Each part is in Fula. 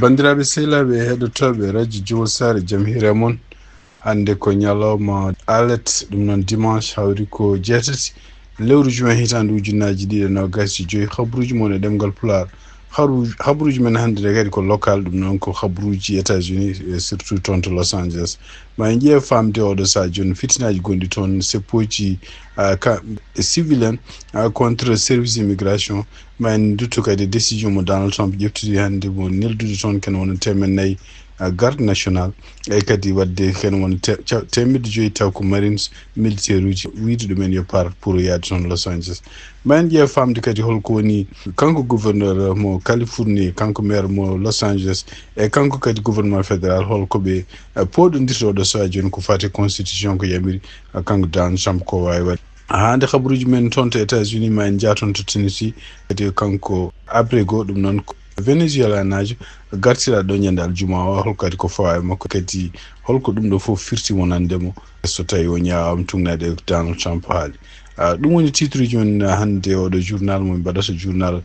bandiraɓe sehlaɓe heɗotoɓe radio jowol sare jamhire mon hande ko ñalawma alet ɗum noon dimanche hawri ko jeetati lewru juin hitande ujunnaji ɗiɗi e nogas joyi habruji mon e ɗemgal Pulaar habruji men hande kadi ko local ɗum noon ko habruji États-Unis surtout toon to Los Angeles ma en ƴeew famde oɗo sa joni fitinaji gonɗi toon seppoji civil en contre service immigration ma en dutto kadi décision mo Donald Trump ƴeftiri hande mo neldude toon ken wona temen garde national e kadi wadde ken wona temedde joyi taw ko marines militaire uji wiide ɗumen yo par pour yaade toon Los Angeles ma en ƴeew famde kadi holko woni kanko gouverneur mo Californie kanko maire mo Los Angeles e kanko kadi gouvernement fédéral holko ɓe poɗodirta oɗo saha joni ko fate constitution ko yamiri kanko Donald Trump ko wawi wadde hande habruji men toon to États-Unis ma en jaton to Tennessee kadi kanko abrego ɗum noon Venezuela najo gartira ɗo ñande aljuma o holko kadi ko fawa e makko kadi holko ɗum ɗo fof firti wonandemo so tawi o ñawama tugnade e Donald Trump haali ɗum woni titre ji men hande oɗo journal mo mbaɗata journal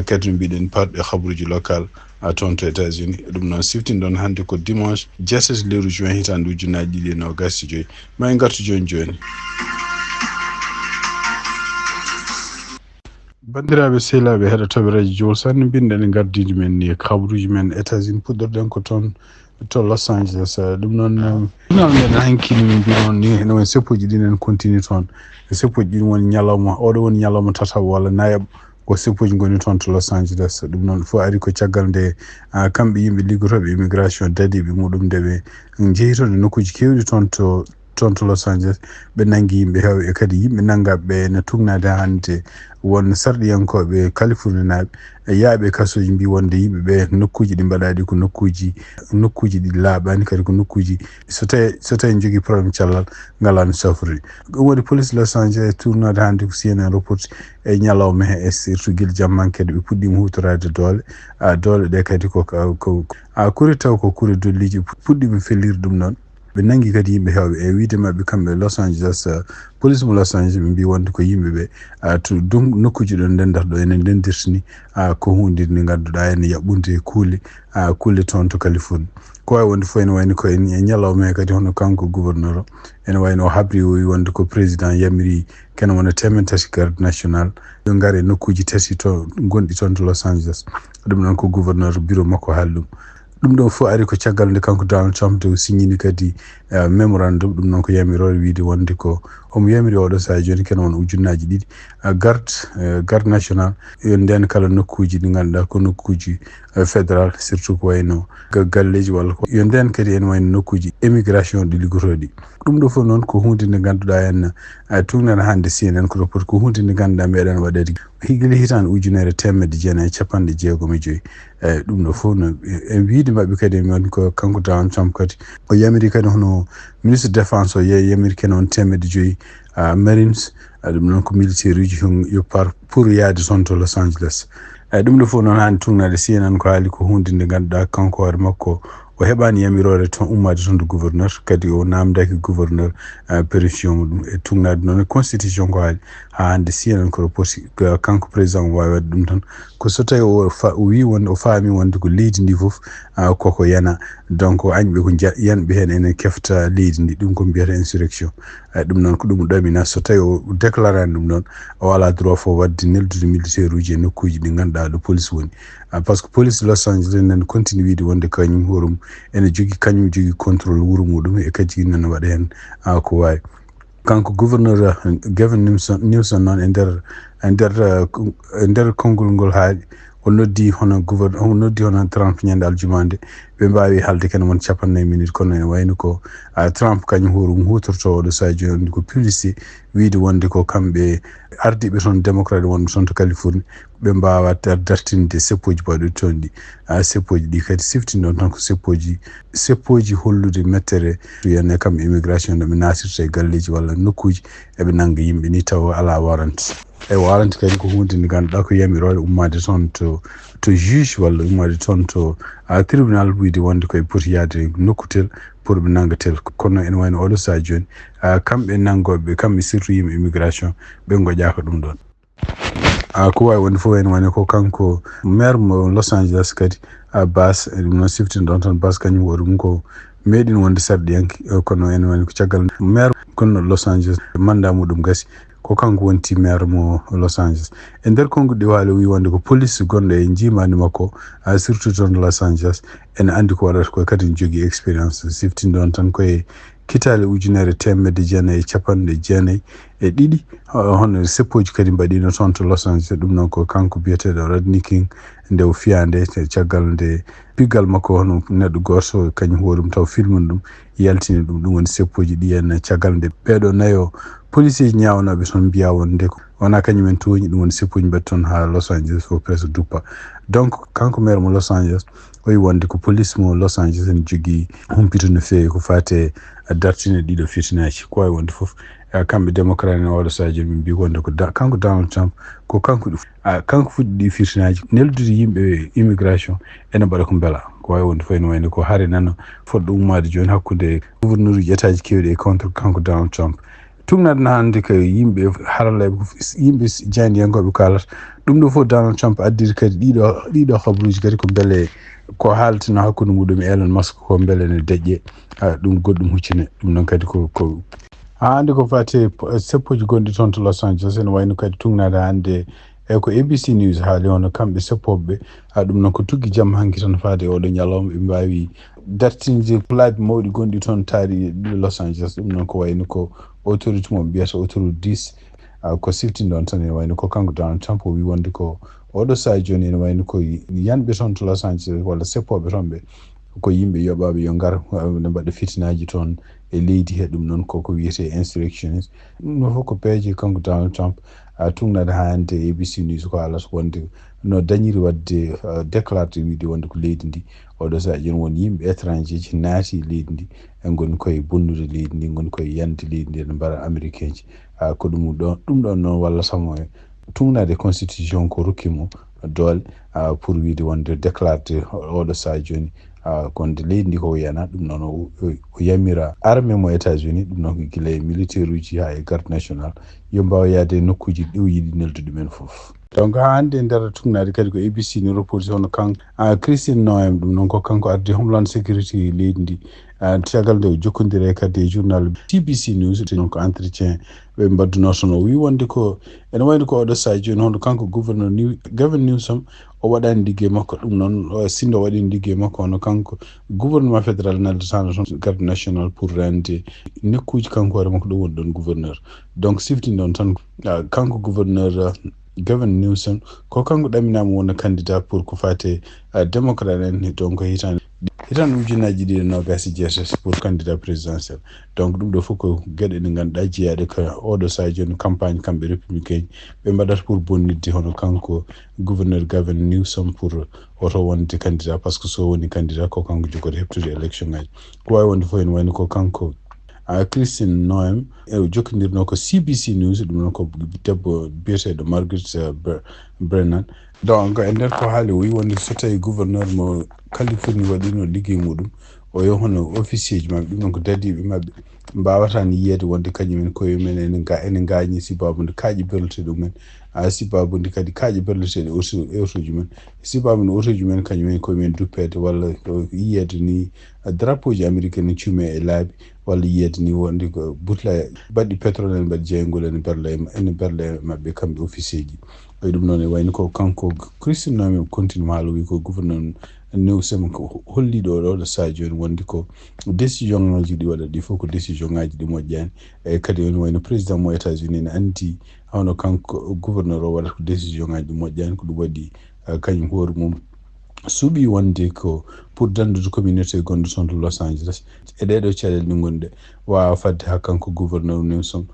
kadi no mbiɗen parɗe habruji local toon to États-Unis ɗum noon siftinɗon hande ko dimanche jeetati lewru juin hitande ujunnaji ɗiɗi e nogas joyi ma en gartu joni bandiraɓe sehlaɓe heɗotoɓe radio jowol sanne binɗen e gardiji men ni habruji men États-Unis puɗɗorɗen ko toon to Los Angeles ɗum noon journal meɗen hankkini min mbi noon ni ene woni seppoji ɗin en continue toon seppoji ɗin woni ñalawma oɗo woni ñalawma tataw walla nayaɓ ko seppoji goni toon to Los Angeles ɗum noon fof ari ko caggal nde kamɓe yimɓe liggotoɓe immigration dadiɓe muɗum nde ɓe jeeyitoɗe nokkuji kewɗi toon to Los Angeles ɓe nangi yimɓe hewɓe e kadi yimɓe nangaɓe ne tugnade hande won sarɗiyankoɓe Californie naɓe e yaaɓe kasoji mbi wonde yimɓeɓe nokkuji ɗi mbaɗaɗi ko nokkuji ɗi laaɓani kadi ko nokkuji so tawi jogui probléme cellal ngala no safriri ɗum waɗi police Los Angeles tournade hande ko CNN report e ñalawma he e surtout guila jammankeɗe ɓe puɗɗima hutorade doole ɗe kadi ko kuri taw ko kuri dolliji puɗɗima fellire ɗum noon ɓe nangi kadi yimɓe hewɓe e wiide mabɓe kamɓe Los Angeles police mo Los Angeles ɓe mbi wonde ko yimɓeɓe to ɗum nokkuji ɗo ndendata ɗo ene ndendirtini ko hunde nde ganduɗa ene yaɓɓunde kuule toon to Californie ko wawi wonde fof ene wayno ko e ñalawma he kadi hono kanko gouverneur o ene wayno o habri o wi wonde ko président yamiri ken wona temen tati garde national ɓe gaare nokkuji tati to gonɗi toon to Los Angeles ɗum noon ko gouverneur bureau makko haali ɗum ɗo fof ari ko caggal nde kanko Donald Trump de o signini kadi memorandum ɗum noon ko yamirore wiide wonde ko omo yamiri oɗo saha joni ken won ujunnaji ɗiɗi garde national yo nden kala nokkuji ɗi ganduɗa ko nokkuji fédéral surtout ko wayno galleji walla ko yo nden kadi ene wayno nokkuji émigration ɗi liggotoɗi ɗum ɗo fof noon ko hunde nde ganduɗa en tugnana hande CNN ko report ko hunde nde ganduɗa meɗen waɗede higili hitande ujunere temedde jeenayyi capanɗe jeegom e joyyi ɗum ɗo fof no e wiide mabɓe kadi woni ko kanko Donald Trump kadi o yamiri kadi hono ministre défense o yamiri ken on temedde joyyi marines ɗum noon ko militaire uji yo par pour yaade toon to Los Angeles ɗum ɗo fof noon hande tugnade CNN ko haali ko hunde nde ganduɗa kanko hoore makko o heɓani yamirore toon ummade toon de gouverneur kadi o namdaki gouverneur permission muɗum e tugnade noon constitution ko haali ha hande CNN ko reporti kanko président o wawi wadde ɗum tan ko so tawi o wi wonde o faami wonde ko leydi ndi foof koko yana donc añɓe ko yanɓe hen ene kefta leydi ndi ɗum ko mbiyata insurrection ɗum noon ko ɗum ɗamina so tawi o déclarani ɗum noon o ala droit fof wadde neldude militaire uji e nokkuji ɗi ganduɗa ɗo police woni par ce que police Los Angeles nene continue wiide wonde kañum horum ene kañum jogui contrôle wuuro muɗum e kadi nene waɗa hen ko wawi kanko gouverneur Gavin Newsom noon e nder konngol ngol haali o noddi hono Trump ñande aljumande ɓe mbawi haalde kene won 50 minutes kono ene wayno ko Trump kañum horum hutorto oɗo saha joni ko publicité wiide wonde ko kamɓe ardiɓe toon démocrate wonɓe toon to Californie ɓe mbawa dartinde seppoji mbaɗuɗi toon ɗi seppoji ɗi kadi siftinɗon tan ko seppoji hollude mettere yenne kamɓe immigration ɗo ɓe nasirta e galleji walla nokkuji eɓe nanga yimɓe ni taw ala warrant e warrant kadi ko hunde nde ganduɗa ko yamirore ummade toon to juge walla ummade toon to tribunal wiide wonde koye poti yaade nokkutel pour ɓe nangatel kono ene wayno oɗo saha joni kamɓe nangoɓe kamɓe surtout yimɓe immigration ɓe goƴaka ɗum ɗon ko way woni fo en woni ko kanko maire mo Los Angeles kadi bas no siftin don tan bas kanyum worum ko medin wonde sardi yanki kono en woni ko caggal maire kono Los Angeles manda mudum gasi ko kanko wonti maire mo Los Angeles e nder kongo di wali wi wonde ko police gonde e jimani makko surtout don Los Angeles en andi ko wadata ko kadi jogi experience siftin don tan ko e kitale ujunere temmede jeenayi e capanɗe jeenayi e ɗiɗi hono seppoji kadi mbaɗino toon to Los Angeles ɗum noon ko kanko biyeteɗo Rodney King nde o fiyande caggal nde piggal makko hono neɗɗo goto kañum hoɗum taw filmum ɗum yaltini ɗum woni seppoji ɗi en caggal nde ɓeɗo nayo police ji ñawnoɓe toon mbiya wonde ko wona kañumen toñi ɗum woni seppoji mbaɗi toon ha Los Angeles fof presque duppa donc kanko maire mo Los Angeles o wi wonde ko police mo Los Angeles ne jogui humpito no fewi ko fate dartine ɗiɗo fitinaji ko wawi wonde fof kamɓe démocrate en oɗo sadio min mbi wonde ko kanko Donald Trump ko kanko kanko fuɗɗi ɗi fitinaji neldude yimɓe immigration ene mbaɗa ko beela ko wawi wonde fof ene wayno ko haare nano fodɗo ummade joni hakkude gouverneur uji état ji kewɗi e contre kanko Donald Trump tugnade hande ko yimɓe haralaɓe yimɓe jandiyankoɓe kalata ɗum ɗo fof Donald Trump addiri kadi ɗiɗo habaruji kadi ko beele ko haaltino hakkude muɗum Elon Musk ko beele ne deƴƴe ɗum goɗɗum huccine ɗum noon kadi ko hande ko fate seppoji gonɗi toon to Los Angeles ene wayno kadi tugnade hande e ko ABC News haali hono kamɓe seppoɓeɓe ɗum noon ko tuggi jamma hanki tan faade oɗo ñalawma ɓe mbawi dartinde laabi mawɗi gonɗi toon taari ɗiɗo Los Angeles ɗum noon ko wayno ko autorité mo mbiyata autoroute 10 ko siftin ɗon tan ene wayno ko kanko Donald Trump o wi wonde ko oɗo saa joni ene wayno ko yanɓe toon to Los Angeles walla seppoɓe toon ɓe ko yimɓe yoɓaɓe yo ngar ne mbaɗa fitinaji toon e leydi he ɗum noon koko wiyete insurrectionist ɗum ɗon fof ko peeje kanko Donald Trump tugnade hande ABC News ko alata wonde no dañiri wadde déclaré wiide wonde ko leydi ndi oɗo saa joni woni yimɓe étranger ji naati leydi ndi e goni koye bonnude leydi ndi goni koye yande leydi ndi ene mbara américain ji ko ɗum ɗon noon wallatamo e tugnade constitution ko rokkimo doole pour wiide wonde déclaré oɗo saa joni konde leydi ndi ko wiyana ɗum noon o yamira armée mo États-Unis ɗum noon ko gila e militaire uji ha e garde national yo mbawa yaade nokkuji ɗi o yiɗi neldude men fof donc ha hande nder tugnade kadi ko ABC ni reporti hono kanko Christine Noem ɗum noon ko kanko ardi homeland security leydi ndi tagal nde o jokkodiri kadi e journal CBC News donc entretien ɓe mbaddunoto no wi wonde ko ene wayno ko oɗo saa joni hono kanko gouverneur Gavin Newsom o waɗani ligguey makko ɗum noon sinno o waɗini ligguey makko hono kanko gouvernement fédéral naldetano toon garde national pour rende nekkuji kanko hoore makko ɗo woni ɗon gouverneur donc siftin ɗon tan kanko gouverneur Gavin Newsom ko kanko ɗaminama wona candidat pour ko fate démocrate en donc hitan ujunaji ɗiɗi nogas e jeetati pour candidat présidentiel donc ɗum ɗo fof ko gueɗe ɗe ganduɗa jeeyaɗe ko oɗo saa joni campagne kamɓe républicain ɓe mbaɗata pour bonnidde hono kanko gouverneur Gavin Newsom pour oto wonde candidat par ce que so woni candidat ko kanko jogoto heptude élection ngaji ko wawi wonde fof ene wayno ko kanko Christine Noem e jokkodirno ko CBC News ɗum noon ko debbo biyeteɗo Margaret Brennan donc e nder ko haali o wi wonde so tawi gouverneur mo Californie waɗino ligguey muɗum o yo hono officier ji mabɓe ɗum noon ko dadiɓe mabɓe mbawata ni yiyede wonde kañumen koye men ene gañi sibabude kaaƴe berleteɗo mumen sibabude kadi kaaƴe berleteɗe autoji men sibabude autoji men kañumen koye men duppede walla yiyede ni drapeau ji américaine ne cuume e laabi walla yiyede ni wonde ko butla baɗɗi pétrole en mbaɗi jeeygol ene berle mabɓe kamɓe officier ji ɗum noon e wayno ko kanko Christine Noem continue haala wi ko gouverneur Newsom ko holliɗo oɗo saa joni wonde ko décision ngaji ɗi waɗa ɗi fof ko décision ngaji ɗi moƴƴani e kadi woni wayno président mo États-Unis ne andi hono kanko gouverneur o waɗata ko décision ngaji ɗi moƴƴani ko ɗum waɗi kañum hoore mum suuɓi wonde ko pour dandude communauté gonɗo toon to Los Angeles e ɗeɗo caɗele ɗi gonɗe wawa fadde ha kanko gouverneur Newsom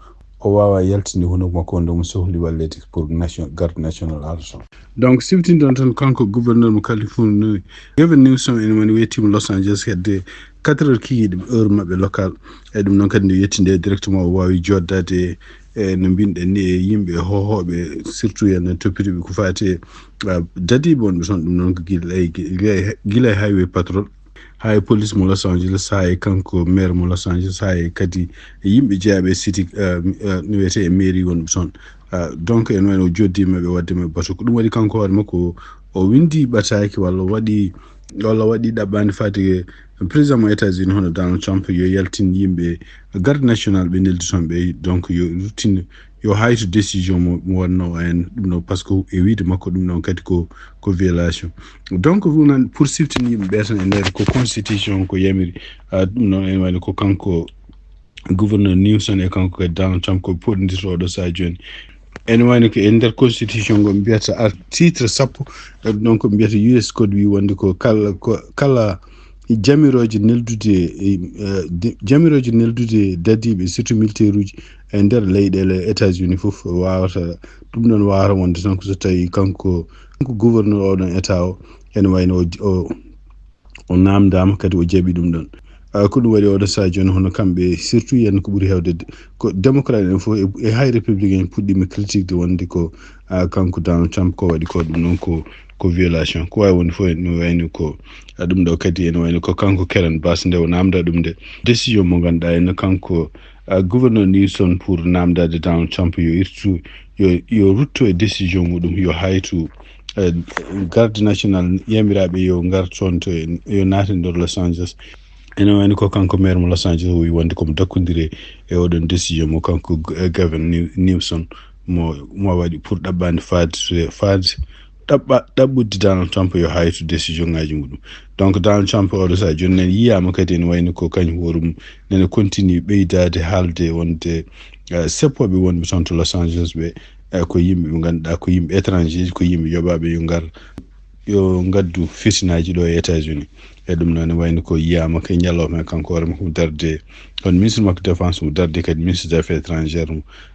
o wawa yaltinde hunoko makko wonde mo sohli wallede pour garde national argent donc siftinɗon tan kanko gouverneur mo Californie Gavin Newsom ene woni wiyetimo Los Angeles hedde 4 heures kikiɗe heure mabɓe local e ɗum noon kadi nde yettinde directement o wawi joddade no mbinɗen ni e yimɓe hohoɓe surtout yen toppitiɓe ko fati dadiɓe wonɓe toon ɗum noon ko gila e highway patrol hay police mo Los Angeles hay kanko maire mo Los Angeles hay kadi yimɓe jeyaɓe city no wiyete e mairie wonɓe toon donc en wayno joddima ɓe waddema bato ko ɗum waɗi kanko hoore makko o windi ɓataki walla waɗi ɗaɓɓande fade président mo États-Unis hono Donald Trump yo yaltin yimɓe garde national ɓe neldi toon ɓe donc yo ruttine yo hayto décision mo wonno en ɗum ɗo par ce que e wiide makko ɗum ɗon kadi ko violation donc nan pour siftini yimɓe ɓe tan e nder ko constitution ko yamiri ɗum ɗon en wayno ko kanko gouverneur Newsom e kanko kadi Donald Trump ko poɗodirto ɗo sa joni en wayno ko e nder constitution ngo mbiyata titre 10 donc mbiyata US code wi wonde ko kala jamiroje neldude dadiɓe surtout militaire uji e nder leyɗele États-Unis fof wawata ɗum ɗon wawata wonde tan ko so tawi kanko gouverneur oɗon état o ene wayno o namdama kadi o jaaɓi ɗum ɗon ko ɗum waɗi oɗo sa joni hono kamɓe surtout yen ko ɓuuri hewde ko démocrate en fof e hay républicain puɗɗima critique de wonde ko kanko Donald Trump ko waɗi ko ɗum ɗon ko violation ko wawi wonde fof no wayno ko ɗum ɗo kadi ene wayno ko kanko Karen Bass nde o namda ɗum nde décision mo ganduɗa ene kanko gouverneur Newsom pour namdade Donald Trump yo irtu yo rutto e décision muɗum yo haytu garde national yamiraɓe yo gar toon to yo naati nder Los Angeles ene wayno ko kanko maire mo Los Angeles wi wonde komo dakkodiri e oɗon décision mo kanko Gavin Newsom mo waɗi pour ɗaɓɓande faade ɗaɓɓude Donald Trump yo haytu décision ngaji muɗum donc Donald Trump oɗo sa joni nen yiyama kadi ene wayno ko kañum horum nene continue ɓeydade haalde wonde seppoɓe wonɓe toon to Los Angeles ɓe ko yimɓe ɓe ganduɗa ko yimɓe étranger ko yimɓe yoɓaɓe yo gaddu fitinaji ɗo e États-Unis e ɗum noon wayno ko yiyama kay ñalawma kanko hoore makko darde on ministre makko défense mo darde kadi ministre des affaires étrangères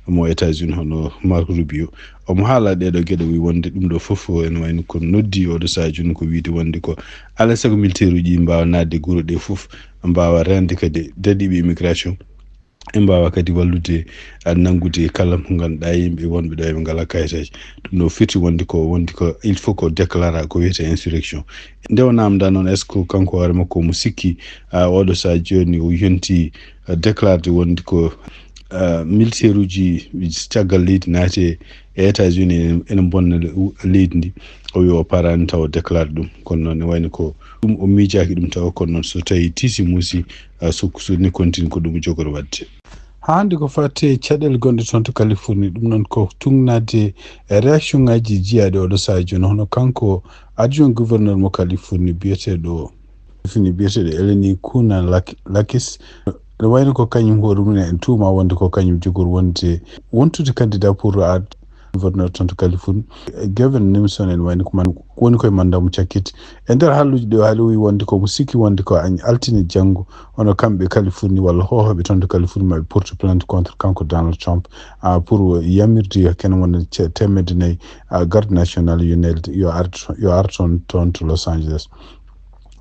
mo États-Unis hono Marco Rubio omo haala ɗeɗo gueɗe wi wonde ɗum ɗo foof ene wayno ko noddi oɗo sa joni ko wiide wonde ko alay saago militaire uji mbawa nadde guure ɗe foof mbawa rende kadi dadiɓe immigration e mbawa kadi wallude nangude kala mo ganduɗa yimɓe wonɓe ɗo eɓe ngala kayitaji ɗum ɗo firti wonde ko il faut ko déclara ko wiyete insurrection nde o namda noon est ce que kanko hoore makko mo sikki oɗo sa joni o yonti déclarde wonde ko militaire uji caggal leydi naati e États-Unis ene bonna leydi ndi o wi o parani taw déclare ɗum kono noon wayno ko ɗum o miijaki ɗum taw kono noon so tawi tiisi muusi so ni continue ko ɗum jogori wadde hande ko fate caɗele gonɗe toon to Californie ɗum noon ko tungnade réaction ngaji jiyaɗe oɗo saa joni hono kanko adjoint gouverneur mo Californie biyeteɗo Eleni Kuna Lakis ne wayno ko kañum hoore mum en tuuma wonde ko kañum jogori wontude candidat pour gouverneur toon to Californie Gavin Newsom en wayno ko man woni koye mandamo cakkiti e nder halluji ɗo haali wi wonde komo sikki wonde ko altine janggo hono kamɓe Californie walla hohoɓe toon to Californie maɓe porte plainte contre kanko Donald Trump pour yamirde kene wona temmede nayyi garde national yo ar toon to Los Angeles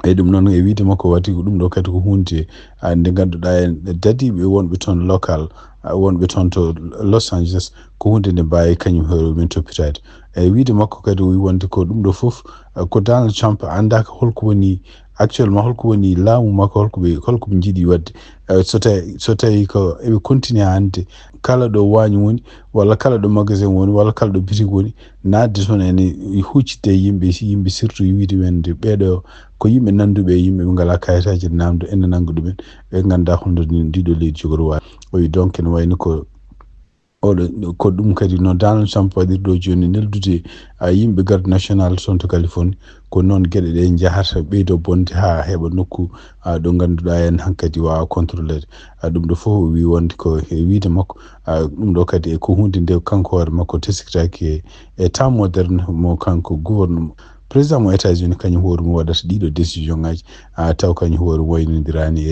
e ɗum noon e wiide makko wati ko ɗum ɗo kadi ko hunde nde ganduɗa en dadiɓe wonɓe toon local wonɓe toon to Los Angeles ko hunde nde mbawi kañum hoore min toppitade e wiide makko kadi o wi wonde ko ɗum ɗo foof ko Donald Trump andaka holko woni actuellement holko woni laamu makko holko ɓe jiiɗi wadde so tawi ko eɓe continue hande kala ɗo wañi woni walla kala ɗo magasin woni walla kala ɗo boutique woni nadde toon ene huccide yimɓe surtout wiide wende ɓeɗo ko yimɓe nanduɓe yimɓe ɓe ngala kayitaji namdo ene nangu ɗumen ɓe ganda holno ndiɗo leydi jogori wawi o wi donc ene wayno ko ɗum kadi no Donald Trump waɗirɗo joni neldude yimɓe garde national toon to Californie ko noon gueɗe ɗe jahata ɓeydo bonde ha heɓa nokku ɗo ganduɗa en hankkadi wawa contrôlede ɗum ɗo fof o wi wonde ko e wiide makko ɗum ɗo kadi ko hunde nde kanko hoore makko teskitaki e temps moderne mo kanko gouverneur président mo États-Unis kañum hoore mum waɗata ɗiɗo décision ngaji taw kañum hoore waynodirani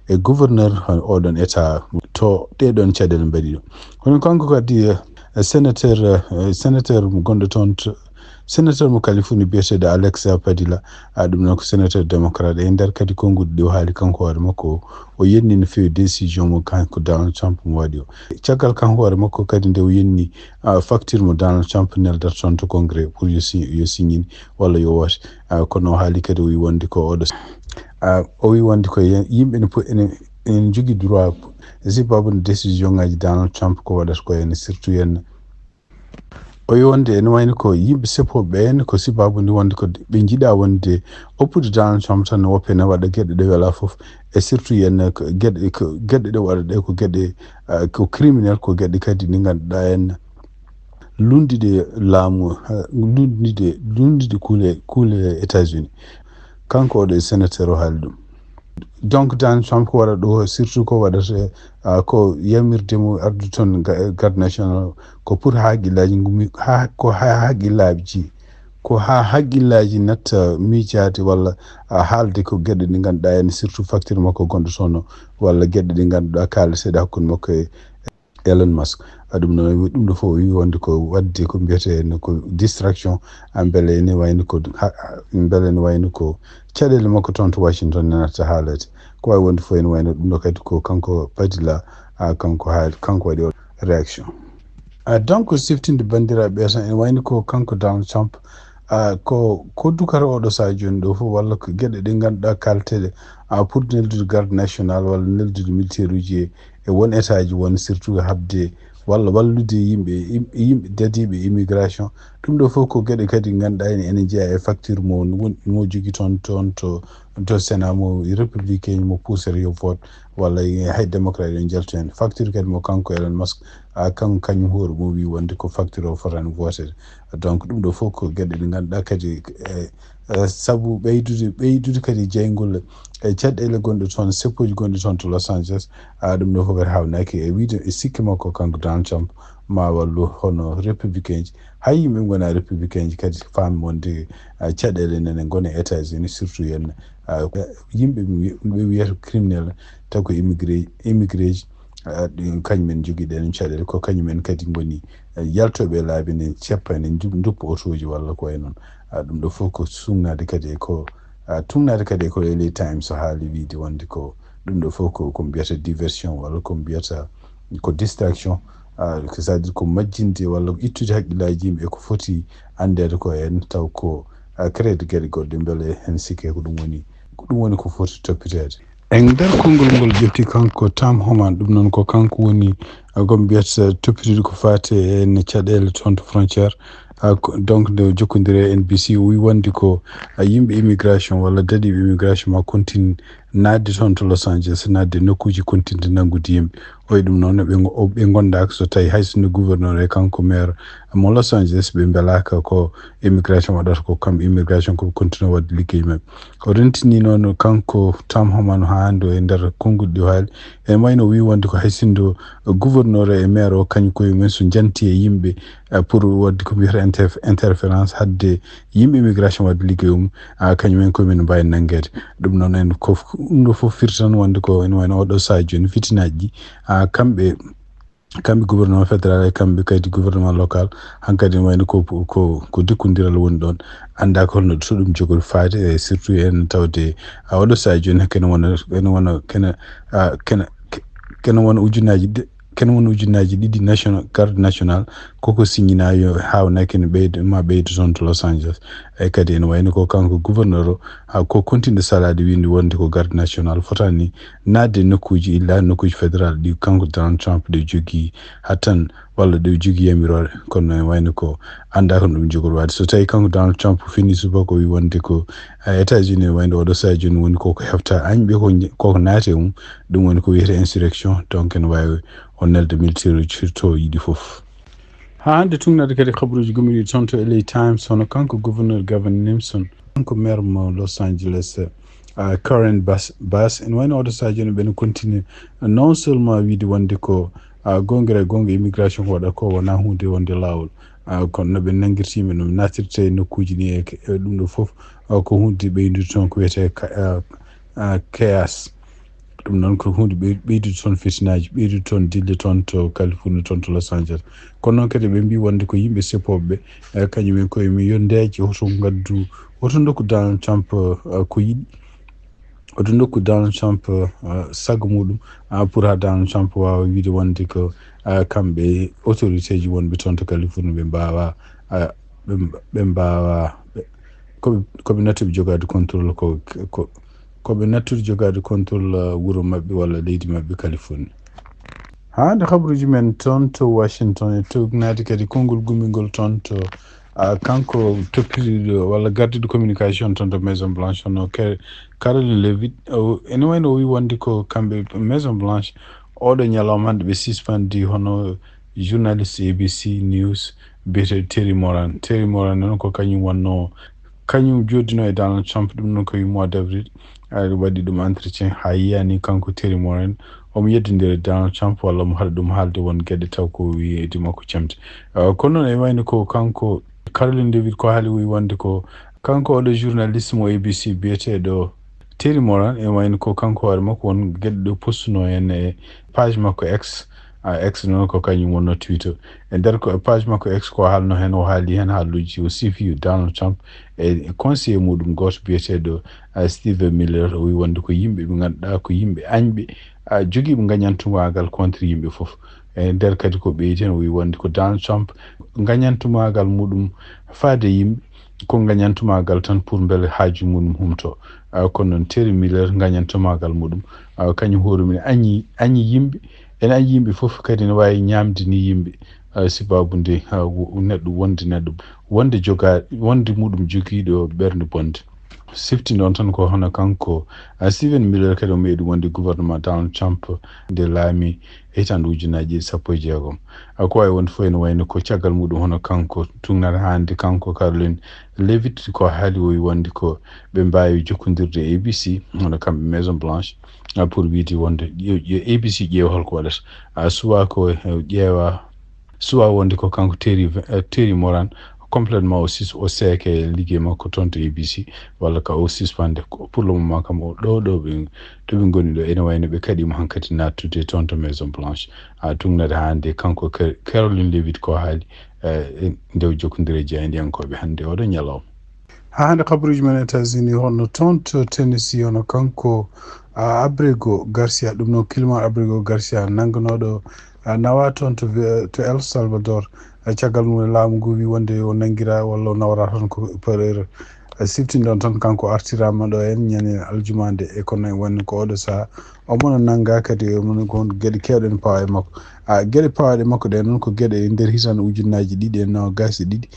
e gouverneur oɗon état to ɗeɗon caɗele mbaɗi ɗo hono kanko kadi sénateur mo gonɗo toon sénateur mo Californie biyeteɗo Alex Padilla ɗum noon ko sénateur démocrate e nder kadi konguɗi ɗi o haali kanko hoore makko o yenni no fewi décision mo kanko Donald Trump mo waɗi o caggal kanko hoore makko kadi nde o yenni facture mo Donald Trump neldata toon to congrès pour yo signine walla yo wote kono o haali kadi o wi wonde ko oɗo o wi wonde ko yimɓe en jogi droit sibabu no décision ngaji Donald Trump ko waɗata ko henne surtout henna o wi wonde ene wayno ko yimɓe sepoɓe ɓen ko sibabu nde wonde ko ɓe jiiɗa wonde oppude Donald Trump tan no woppe ne waɗa gueɗe ɗe wela fof e surtout henna gueɗe ɗe waɗa ɗe ko gueɗe ko criminel ko gueɗe kadi ɗe ganduɗa henna lundide laamu lundide kuule États-Unis kanko oɗo e sénateur o haali ɗum donc Donald Trump ko waɗa ɗo surtout ko waɗata ko yamirdemo ardu toon garde national ko pour haqqillaji ko haqqillaji ko haqqillaji natta miijade walla haalde ko gueɗe ɗe ganduɗa hen surtout facture makko gonɗo toon walla gueɗe ɗe ganduɗa kaaliseɗe hakkude makko e Elon Musk ɗum noon ɗum ɗo fof wi wonde ko wadde ko mbiyete henna ko distraction beele ne wayno ko beele ne wayno ko caɗele makko toon to Washington nanata haalede ko wawi wonde fof ene wayno ɗum ɗo kadi ko kanko badila kanko waɗi réaction donc siftinde bandiraɓe tan ene wayno ko kanko Donald Trump ko dukata oɗo saha joni ɗo fof walla ko gueɗe ɗe ganduɗa kalteɗe pour neldude garde national walla neldude militaire uji e won état ji won surtout habde walla wallude yimɓe dadiɓe immigration ɗum ɗo fof ko gueɗe kadi ganduɗa ene jeeya e facture mo jogui toon to sénat mo républicain mo poussere yo vote walla hay démocrate en jaltu hen facture kadi mo kanko Elon Musk kañum hoore mo wi wonde ko facture o fotani votede donc ɗum ɗo fof ko gueɗe ɗe ganduɗa kadi saabu ɓeydude kadi jeygol e caɗele gonɗe toon seppoji gonɗe toon to Los Angeles ɗum ɗo fof kadi hawnaki e wiide e sikke makko kanko Donald Trump ma wallu hono républicain ji hay yimɓe gona républicain ji kadi faami wonde caɗele nene gona e États-Unis surtout henna yimɓe ɓe wiyata criminel taw ko immigré ji kañumen jogui ɗen caɗele ko kañumen kadi goni yaltoɓe laabi ne ceppa ne duppa otoji walla ko way noon ɗum ɗo fof ko tumnade kadi e ko LA Times haali wiide wonde ko ɗum ɗo fof ko mbiyata diversion walla ko mbiyata ko distraction c'est à dire ko majjinde walla ittude haqqillaji yimɓe ko foti andede ko hen taw ko créde gueɗe goɗɗe beele hen sikke ko ɗum woni ko foti toppitede en nder konngol ngol ƴefti kanko Tom Homan ɗum noon ko kanko woni ko mbiyata toppitude ko fate en caɗele toon to frontiére donc nde jokkodiri e NBC wi wonde ko yimɓe immigration walla daɗiɓe immigration ma continue nadde toon to Los Angeles nadde nokkuji continue nanngude yimɓe oye ɗum noon ɓe gondaka so tawi haysono gouverneur e kanko maire mo Los Angeles ɓe beelaka ko immigration waɗata ko kamɓe immigration koɓe continue wadde ligguey mabɓe o rentini noon kanko Tom Homan ha hande e nder konngol ɗi o haali ene wayno wi wonde ko haysindo gouverneur e maire o kañum koye mumen so janti e yimɓe pour wadde ko mbiyata interférence hadde yimɓe immigration wadde ligguey kañumen koyemen mbawi nanguede ɗum noon en ko ɗum ɗo fof firti tan wonde ko ene wayno oɗo saha joni fitinaji ɗi kamɓe gouvernement fédéral e kamɓe kadi gouvernement local hankkadi ne wayno ko dikkodiral woni ɗon anda ko holno to ɗum jogori faade e surtout en tawde oɗo saha joni kene wona ujunaji ɗiɗi national garde national koko signinayo hawnaki ne ɓeydo toon to Los Angeles e kadi ene wayno ko kanko gouverneur o ko continue salade winde wonde ko garde national fotani nadde nokkuji illa nokkuji fédéral ɗi kanko Donald Trump ɗe jogui hattan walla ɗe jogui yamirore kono ene wayno ko anda ko ɗum jogori wade so tawi kanko Donald Trump fini subaka wi wonde ko États-Unis ne wayno oɗo saha joni woni koko hefta añɓe koko naate ɗum woni ko wiyete insurrection donc ene wawi o nelde militaire uji to yiɗi fof ha hande tungnade kadi habaruji gommiɗi toon to LA Times hono kanko gouverneur Gavin Newsom kanko maire mo Los Angeles Karen Bass ene wayno oɗo saha joni ɓene continue non seulement wiide wonde ko gonga immigration ko waɗa ko wona hunde wonde lawol kono no ɓe nanguirtima no natirte nokkuji ɗi e ɗum ɗo fof ko hunde ɓeydude toon ko wiyete chaos ɗum noon ko hunde ɓeydude toon fitinaji ɓeydude toon dille toon to Californie toon to Los Angeles kono noon kadi ɓe mbi wonde ko yimɓe seppoɓeɓe kañumen koye mi yo ndeeje hoto dokku Donald Trump ko yiɗi oto dokku Donald Trump sago muɗum pour ha Donald Trump wawa wiide wonde ko kamɓe autorité ji wonɓe toon to Californie ɓe mbawa koɓe natti ɓe jogade contrôle koɓe nattude jogade contrôle wuro maɓɓe walla leydi maɓɓe Californie. hande habaruji men toon to Washington e towgnade kadi konngol gummingol toon to kanko toppiriɗo walla gardiɗo communication toon to Maison Blanche hono Caroline Levitt ene wayno o wi wonde ko kamɓe Maison Blanche oɗo ñalawma hande ɓe suspandi hono journaliste ABC News biyeteɗo Terry Moran noon ko kañum joddino e Donald Trump. ɗum noon ko wi mois d'avril waɗi ɗum entretien ha yiyani kanko Terry Moran omo yeddodiri Donald Trump walla mo haɗa ɗum haalde won gueɗe taw ko wiyedi makko camte kono noon e wayno ko kanko Caroline Levitt ko haali wi wonde ko kanko oɗo journaliste mo ABC biyeteɗo Terry Moran e wayno ko kanko hoore makko won gueɗe ɗo postuno hen e page makko X noon ko kañum wonno Twitter e nder ko page makko X ko haalno hen o haali hen haaluji o sifi Donald Trump e conseiller muɗum goto biyeteɗo Stephen Miller o wi wonde ko yimɓe ɓe ganduɗa ko yimɓe añɓe joguiɓe gañantumagal contre yimɓe foof e nder kadi ko ɓeyti hen o wi wonde ko Donald Trump gañantumagal muɗum faade yimɓe ko gañantumagal tan pour beele haaju muɗum humto kono noon Terry Miller gañantumagal muɗum kañum hoorumine añi yimɓe ene añi yimɓe foof kadi ne wawi ñamde ni yimɓe sibabude neɗɗo wonde muɗum joguiɗo ɓernde bonde. siftinde on tan ko hono kanko Stephen Miller kadi o meeɗi wonde gouvernement Donald Trump nde laami hitande 2016 ko wawi wonde fof ene wayno ko caggal muɗum hono kanko tugnata hande kanko Caroline Levitt ko haali o wi wonde ko ɓe mbawi jokkodirde ABC hono kamɓe Maison Blanche pour wiide wonde yo ABC ƴeewa holko waɗata suwa ko suwa wonde ko kanko Terry Moran complètement o seeke liggey makko toon to ABC walla ka o suspende pour le moment kam o ɗo ɓe goni ɗo ene wayno ɓe kaɗimo hankkadi nattude toon to Maison Blanche tugnade hande kanko Caroline Levitt ko haali ndew jokkodire jeyandiyankoɓe hande oɗo ñalawma. hande kabaruji men États-Unis hono toon to Tennessee hono kanko Abrego Garcia ɗum noon Kilman Abrego Garcia nangganoɗo nawa toon to El Salvador caggal mum laamu ngu wi wonde o nangira walla o nawra toon ko par heure siftinde on tan kanko artirama ɗo en ñande aljumande e kono wonni ko oɗo saaha omono nangga kadi omon ko gueɗe kewɗen pawa e makko gueɗe pawaɗe makko ɗe noon ko gueɗe nder hitan ujunnaji ɗiɗi e nogas ɗiɗi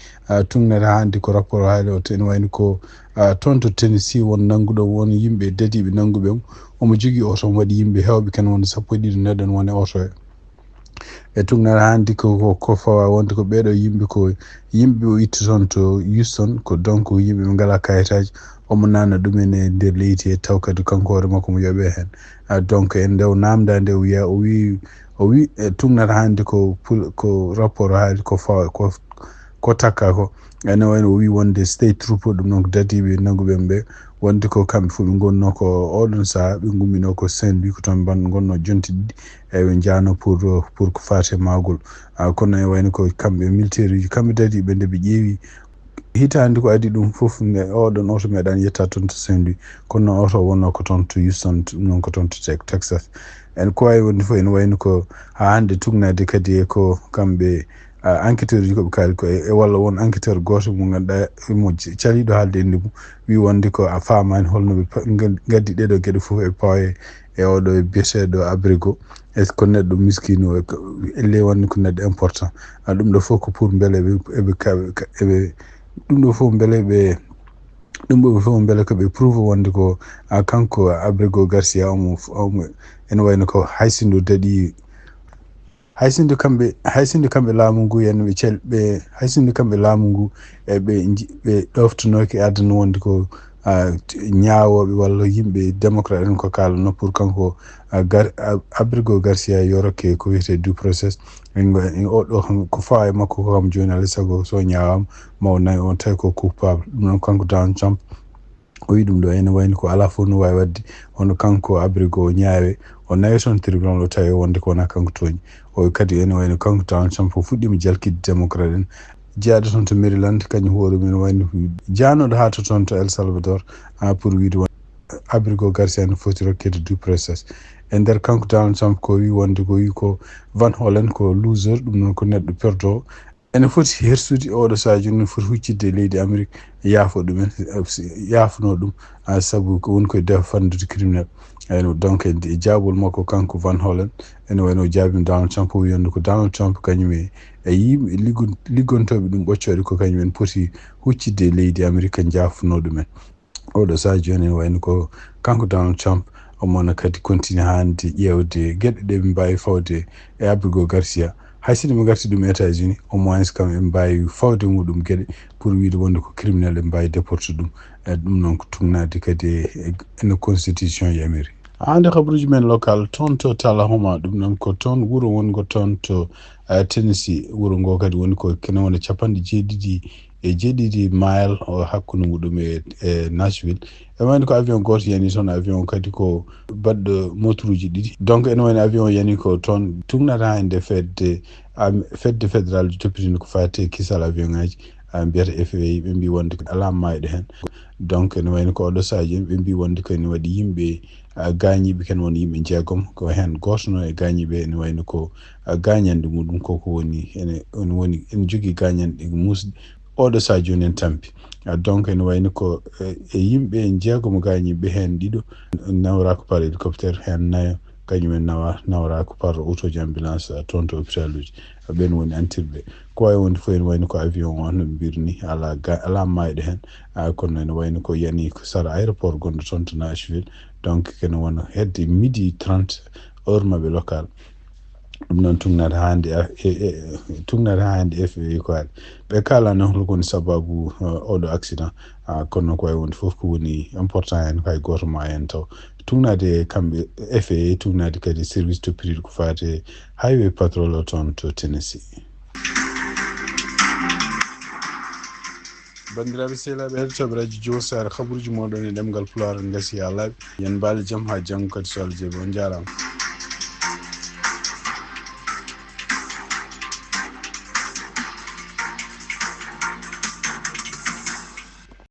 tugnere hande ko rapport haali o to ene wayno ko toon to Tennessee won nangguɗo won yimɓe dadiɓe nangguɓe omo jogui oto omo waɗi yimɓe hewɓe ken won 12 neɗɗon woni oto e tugnere handi ko fawa wonde ko ɓeɗo yimɓe ko yimɓe o itta toon to Houston ko donc yimɓe ɓe ngala kayitaji omo nanna ɗumen e nder leydi e taw kadi kanko hoore makko mo yoɓe hen donc en ndew namda nde o wiya o wi e tugnere hande ko rapport haali ko fawa ko takka ko ene wayno o wi wonde state troupe ɗum noon ko dadiɓe nangguɓen ɓe wonde ko kamɓe fof ɓe gonno ko oɗon saaha ɓe gummino ko Saint-Louis ko toon gonno jonti ɗiɗi eɓe jaano pour ko fate magol kono e wayno ko kamɓe militaire uji kamɓe dadiɓe nde ɓe ƴeewi hitande ko adi ɗum fof nde oɗon oto meeɗani yetta toon to Saint-Louis kono oto wonno ko toon to Houston ɗum noon ko toon to Texas en ko wawi wonde fof ene wayno ko ha hande tugnade kadi e ko kamɓe enquêteur uji koɓe kaali ko e walla won enquêteur goto mo ganduɗa mo caliɗo haalde inde mum wi wonde ko a famani holno ɓe gaddi ɗeɗo gueɗe foof e pawe e oɗo biyeteɗo Abrego e ko neɗɗo miskino elle wonde ko neɗɗo important ɗum ɗo fof ko pour beele eɓe ɗum ɗo fof beele koɓe prouve wonde ko kanko Abrego Garcia omo ene wayno ko haysindo daɗi haysinde kamɓe laamu ngu yen ɓe haysinde kamɓe laamu ngu e ɓe ɗoftunoke adana wonde ko ñaawoɓe walla yimɓe démocrate en ko kalano pour kanko Abrego Garcia yoroke ko wiyete due process oɗo ko fawa e makko ko kam joni alay saago so ñaawama ma o nayi on tawi ko coupable ɗum noon kanko Donald Trump o wi ɗum ɗo ene wayno ko ala fof no wawi wadde hono kanko Abrego o ñaawe o nawi toon tribunal o tawi wonde ko wona kanko tooñi o kadi ene wayno kanko Donald Trump o fuɗɗima jalkide démocrate en jeyaɗo toon to Maryland kañum hoore mum wayno janoɗo ha to toon to El Salvador pour wiide Abrego Garcia no foti rokkede due process e nder kanko Donald Trump ko wi wonde ko wi ko Van Hollen ko loser ɗum noon ko neɗɗo perdo ene foti hersude oɗo sadio no foti huccidde leydi Amérique yaafo ɗumen yaafno ɗum sabu ko woni koye def fandude criminel eno donc e jaabol makko kanko Van Hollen ene wayno jaabima Donald Trump o wiyande ko Donald Trump kañum e yimɓe liggontoɓe ɗum ɓoccoɗe ko kañum en poti huccidde leydi Amérique jaafno ɗumen oɗo sadio ene wayno ko kanko Donald Trump omona kadi continue hande ƴewde gueɗe ɗe ɓe mbawi fawde e Abigo Garcia hay sinno ɓe garti ɗum États-Unis au moins kam ɓe mbawi fawde muɗum gueɗe pour wiide wonde ko criminel ɓe mbawi déporte ɗum ɗum noon ko tugnade kadi eno constitution yamiri hande habaruji men local toon to Talahoma ɗum noon ko toon wuuro wongo toon to Tennessee wuuro ngo kadi woni ko kene wona 77 mile o hakkude muɗum e Nashville e wayno ko avion goto yani toon avion kadi ko baɗɗo moturuji ɗiɗi donc ene wayno avion yani ko toon tugnata hande fedde fédéral toppitino ko fate kisal avion ngaji mbiyata FAA ɓe mbi wonde ala mayɗo hen donc ene wayno ko oɗo sadio ɓe mbi wonde ko ene waɗi yimɓe gañiɓe ken woni yimɓe jeegom ko hen goto no e gañiɓe ene wayno ko gañande muɗum koko woni ene jogui gañanɗe musɗe oɗo sadio nen tampi donc ene wayno ko e yimɓe jeegom gañiɓe hen ɗiɗo nawrako par hélicoptère hen nayo kañumen nawrako par autoji ambulance toon to hôpital uji ɓen woni antirɓe ko wawi wonde fof ene wayno ko avion o no mbirni ala mayɗo hen kono ene wayno ko yani ko sara aéroport gonɗo toon to Nashville donc kene wona hedde 12h30 heure mabɓe local ɗum noon tugnade hande FAA ko haali ɓe kalano holkoni sababu oɗo accident kono ko wawi wonde foof ko woni important hen ko hay goto ma hen taw tugnade kamɓe FAA tugnade kadi service toppitiɗo ko fate highway patrol o toon to Tennessee. bandiraɓe sehilaɓe heɗotoɓe radio Joow Sare habaruji moɗon e ɗemgal Pulaar gasi ha laaɓi yen mbaali jaam ha janggo kadi so Allah jaaɓi on jarama.